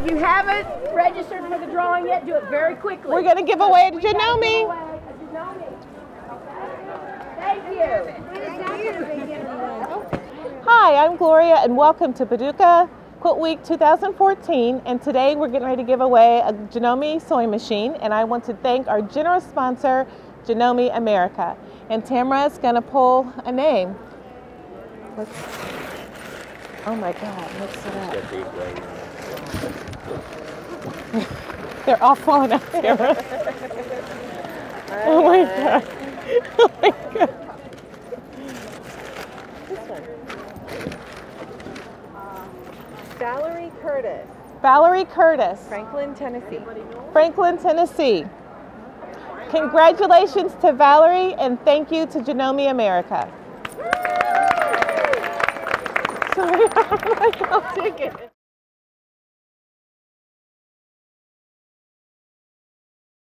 if you haven't registered for the drawing yet, do it very quickly. We're going to give away to Janome. Thank you. Hi, I'm Gloria and welcome to Paducah Quilt Week 2014, and today we're getting ready to give away a Janome sewing machine, and I want to thank our generous sponsor, Janome America. And Tamara's going to pull a name. Oh my God, mix it up. They're all falling out, Tamara. Oh my God. Oh my God. This one. Valerie Curtis. Valerie Curtis. Franklin, Tennessee. Franklin, Tennessee. Congratulations to Valerie and thank you to Janome America. Sorry, I'll take it.